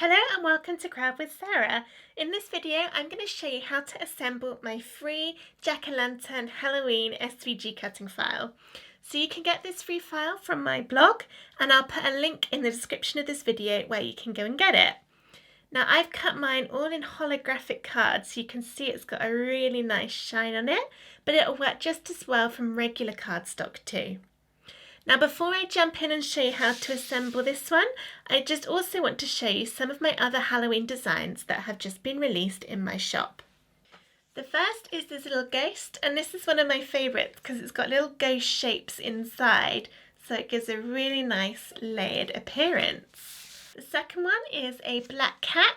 Hello and welcome to Craft with Sarah. In this video I'm going to show you how to assemble my free Jack-o'-lantern Halloween SVG cutting file. So you can get this free file from my blog and I'll put a link in the description of this video where you can go and get it. Now I've cut mine all in holographic card so you can see it's got a really nice shine on it, but it'll work just as well from regular cardstock too. Now before I jump in and show you how to assemble this one, I just also want to show you some of my other Halloween designs that have just been released in my shop. The first is this little ghost, and this is one of my favourites because it's got little ghost shapes inside, so it gives a really nice layered appearance. The second one is a black cat,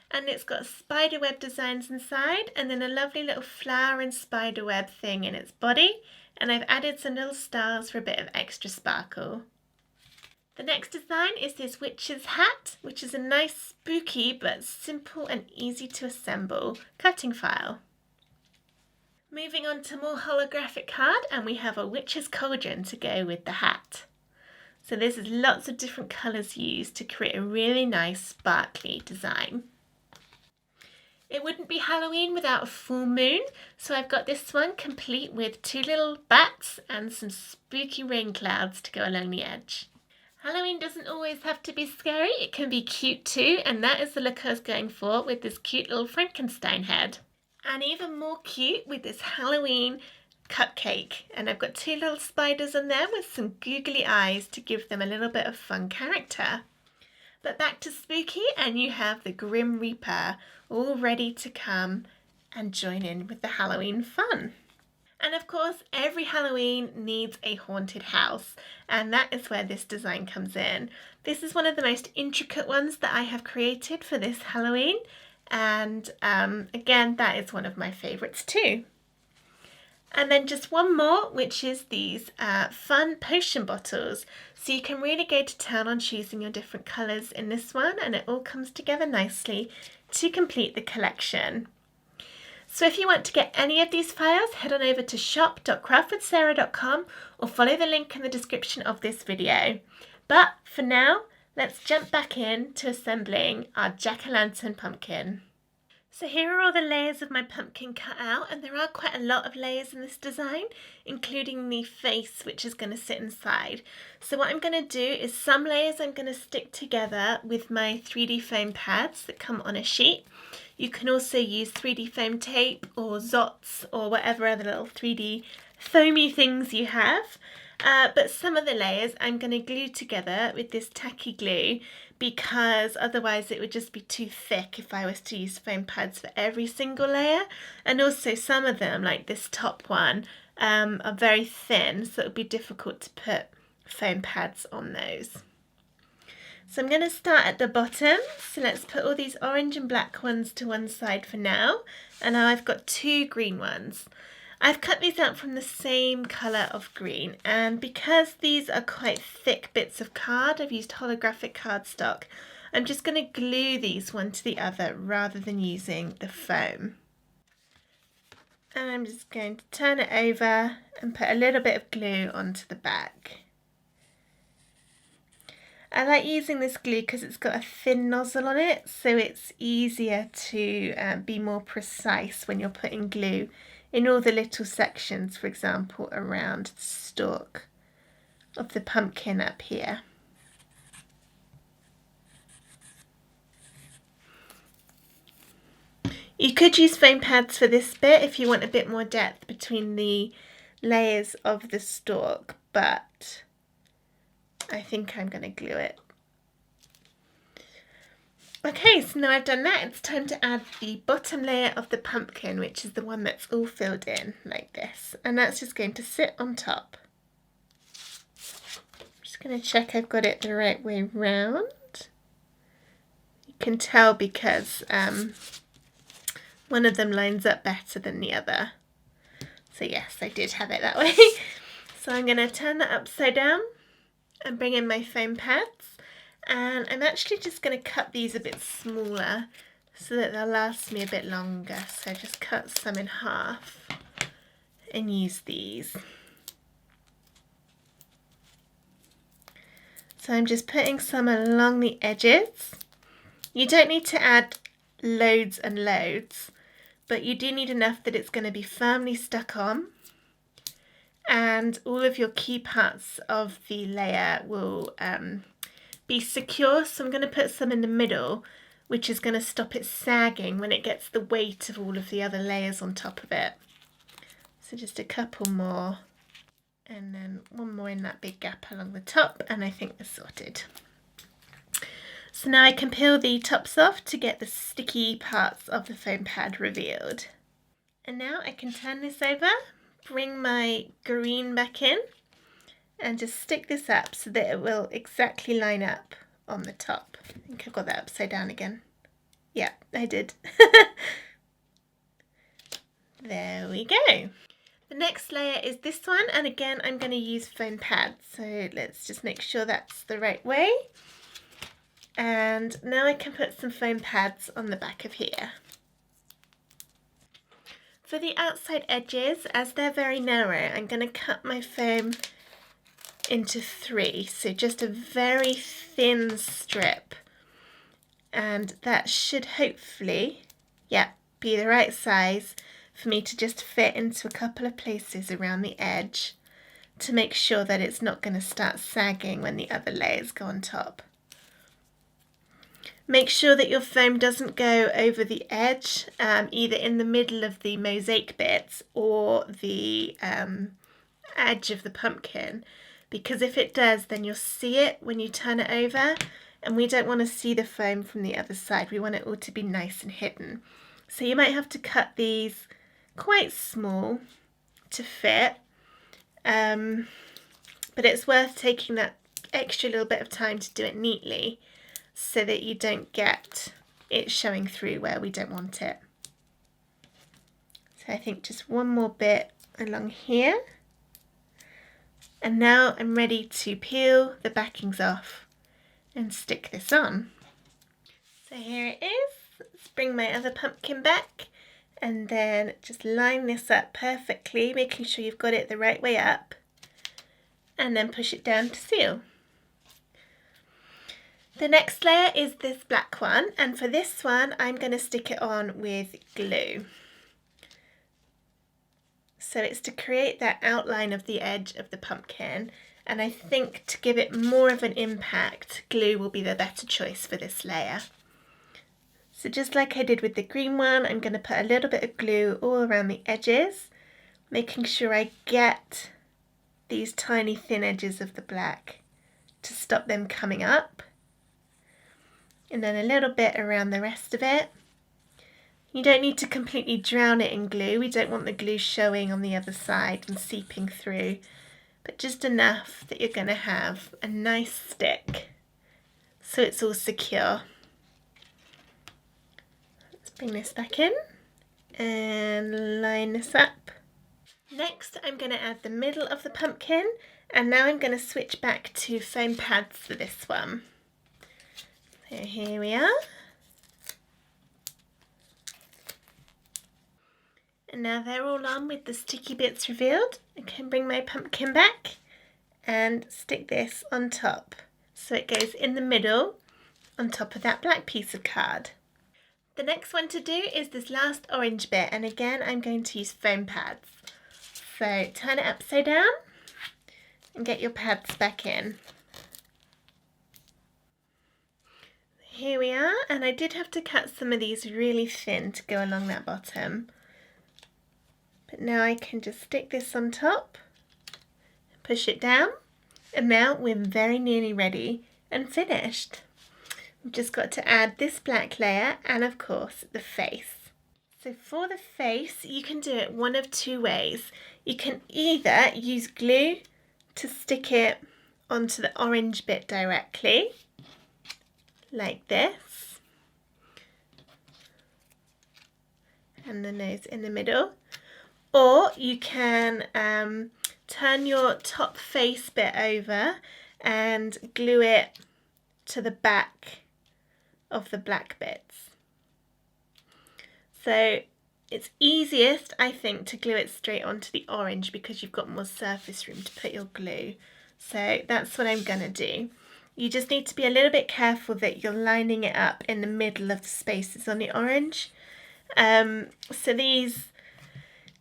and it's got spiderweb designs inside and then a lovely little flower and spiderweb thing in its body. And I've added some little stars for a bit of extra sparkle. The next design is this witch's hat, which is a nice spooky but simple and easy to assemble cutting file. Moving on to more holographic card, and we have a witch's cauldron to go with the hat. So this is lots of different colours used to create a really nice sparkly design. It wouldn't be Halloween without a full moon, so I've got this one complete with two little bats and some spooky rain clouds to go along the edge. Halloween doesn't always have to be scary, it can be cute too, and that is the look I was going for with this cute little Frankenstein head. And even more cute with this Halloween cupcake, and I've got two little spiders on there with some googly eyes to give them a little bit of fun character. But back to spooky, and you have the Grim Reaper all ready to come and join in with the Halloween fun. And of course, every Halloween needs a haunted house, and that is where this design comes in. This is one of the most intricate ones that I have created for this Halloween, and again, that is one of my favourites too. And then just one more, which is these fun potion bottles. So you can really go to town on choosing your different colours in this one, and it all comes together nicely to complete the collection. So if you want to get any of these files, head on over to shop.craftwithsarah.com or follow the link in the description of this video. But for now, let's jump back in to assembling our jack-o'-lantern pumpkin. So here are all the layers of my pumpkin cut out, and there are quite a lot of layers in this design, including the face which is going to sit inside. So what I'm going to do is some layers I'm going to stick together with my 3D foam pads that come on a sheet. You can also use 3D foam tape or Zots or whatever other little 3D foamy things you have. But some of the layers I'm going to glue together with this tacky glue, because otherwise it would just be too thick if I was to use foam pads for every single layer. And also some of them, like this top one, are very thin, so it would be difficult to put foam pads on those. So I'm going to start at the bottom, so let's put all these orange and black ones to one side for now, and now I've got two green ones. I've cut these out from the same colour of green, and because these are quite thick bits of card, I've used holographic cardstock. I'm just going to glue these one to the other rather than using the foam. And I'm just going to turn it over and put a little bit of glue onto the back. I like using this glue because it's got a thin nozzle on it, so it's easier to be more precise when you're putting glue in all the little sections, for example, around the stalk of the pumpkin up here. You could use foam pads for this bit if you want a bit more depth between the layers of the stalk, but I think I'm going to glue it. Okay, so now I've done that, it's time to add the bottom layer of the pumpkin, which is the one that's all filled in like this, and that's just going to sit on top. I'm just going to check I've got it the right way round. You can tell because one of them lines up better than the other. So yes, I did have it that way. So I'm going to turn that upside down and bring in my foam pads, and I'm actually just going to cut these a bit smaller so that they'll last me a bit longer. So just cut some in half and use these. So I'm just putting some along the edges You don't need to add loads and loads, but you do need enough that it's going to be firmly stuck on, and all of your key parts of the layer will be secure. So I'm going to put some in the middle, which is going to stop it sagging when it gets the weight of all of the other layers on top of it. So just a couple more, and then one more in that big gap along the top, and I think we're sorted. So now I can peel the tops off to get the sticky parts of the foam pad revealed. And now I can turn this over, bring my green back in, and just stick this up so that it will exactly line up on the top. I think I've got that upside down again. Yeah, I did. There we go. The next layer is this one, and again I'm going to use foam pads, so let's just make sure that's the right way. And now I can put some foam pads on the back of here. For the outside edges, as they're very narrow, I'm going to cut my foam into 3, so just a very thin strip, and that should hopefully, be the right size for me to just fit into a couple of places around the edge to make sure that it's not going to start sagging when the other layers go on top. Make sure that your foam doesn't go over the edge, either in the middle of the mosaic bits or the edge of the pumpkin, because if it does, then you'll see it when you turn it over, and we don't want to see the foam from the other side. We want it all to be nice and hidden. So you might have to cut these quite small to fit, but it's worth taking that extra little bit of time to do it neatly, so that you don't get it showing through where we don't want it. So I think just one more bit along here. And now I'm ready to peel the backings off and stick this on. So here it is. Let's bring my other pumpkin back and then just line this up perfectly, making sure you've got it the right way up, and then push it down to seal. The next layer is this black one, and for this one I'm going to stick it on with glue. So it's to create that outline of the edge of the pumpkin, and I think to give it more of an impact, glue will be the better choice for this layer. So just like I did with the green one, I'm going to put a little bit of glue all around the edges, making sure I get these tiny thin edges of the black to stop them coming up. And then a little bit around the rest of it. You don't need to completely drown it in glue. We don't want the glue showing on the other side and seeping through, but just enough that you're going to have a nice stick so it's all secure. Let's bring this back in and line this up. Next I'm going to add the middle of the pumpkin, and now I'm going to switch back to foam pads for this one. So here we are. And now they're all on with the sticky bits revealed. I can bring my pumpkin back and stick this on top, so it goes in the middle on top of that black piece of card. The next one to do is this last orange bit, and again I'm going to use foam pads. So turn it upside down and get your pads back in. Here we are, and I did have to cut some of these really thin to go along that bottom. But now I can just stick this on top, push it down, and now we're very nearly ready and finished. We've just got to add this black layer and of course the face. So for the face, you can do it one of 2 ways. You can either use glue to stick it onto the orange bit directly, like this, and the nose in the middle, or you can turn your top face bit over and glue it to the back of the black bits. So it's easiest, I think, to glue it straight onto the orange because you've got more surface room to put your glue. So that's what I'm going to do. You just need to be a little bit careful that you're lining it up in the middle of the spaces on the orange. So these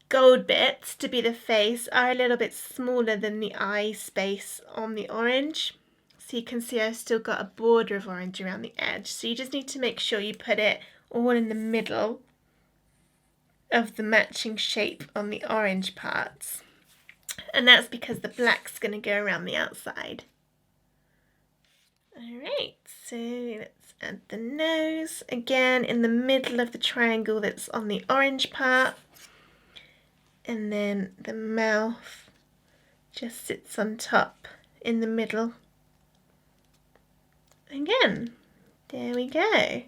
gold bits to be the face are a little bit smaller than the eye space on the orange. So you can see I've still got a border of orange around the edge. So you just need to make sure you put it all in the middle of the matching shape on the orange parts. And that's because the black's going to go around the outside. Alright, so let's add the nose again in the middle of the triangle that's on the orange part. And then the mouth just sits on top in the middle. Again, there we go.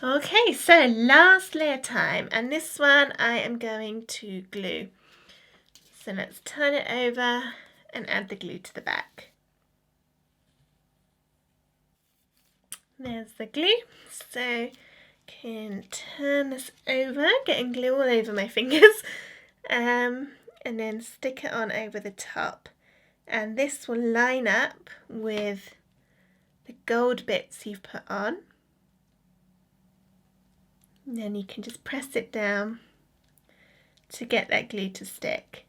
Okay, so last layer time, and this one I am going to glue. So let's turn it over and add the glue to the back. There's the glue. So can turn this over, getting glue all over my fingers, and then stick it on over the top. And this will line up with the gold bits you've put on. And then you can just press it down to get that glue to stick.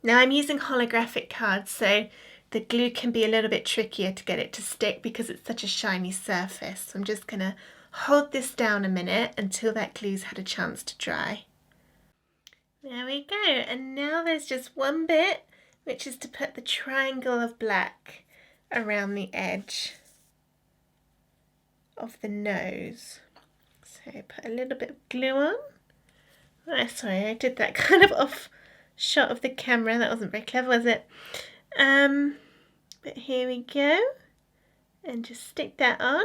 Now I'm using holographic cards, so the glue can be a little bit trickier to get it to stick because it's such a shiny surface. So I'm just going to hold this down a minute until that glue's had a chance to dry. There we go, and now there's just one bit, which is to put the triangle of black around the edge of the nose. So put a little bit of glue on. Oh, sorry, I did that kind of off shot of the camera. That wasn't very clever, was it? But here we go, and just stick that on.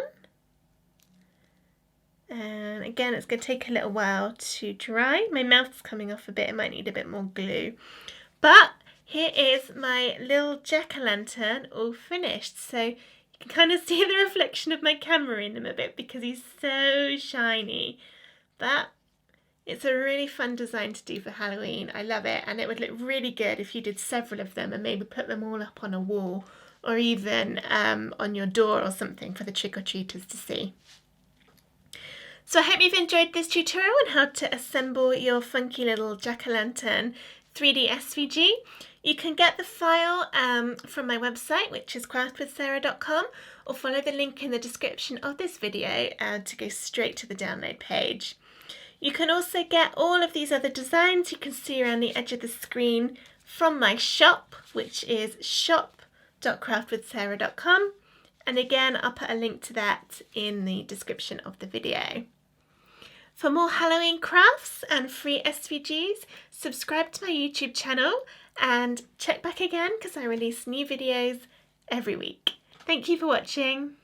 And again, it's going to take a little while to dry. My mouth's coming off a bit, it might need a bit more glue. But here is my little jack-o'-lantern all finished. So you can kind of see the reflection of my camera in him a bit because he's so shiny. But it's a really fun design to do for Halloween. I love it, and it would look really good if you did several of them and maybe put them all up on a wall or even on your door or something for the trick-or-treaters to see. So I hope you've enjoyed this tutorial on how to assemble your funky little jack-o'-lantern 3D SVG. You can get the file from my website, which is craftwithsarah.com, or follow the link in the description of this video to go straight to the download page. You can also get all of these other designs you can see around the edge of the screen from my shop, which is shop.craftwithsarah.com. And again, I'll put a link to that in the description of the video. For more Halloween crafts and free SVGs, subscribe to my YouTube channel and check back again because I release new videos every week. Thank you for watching.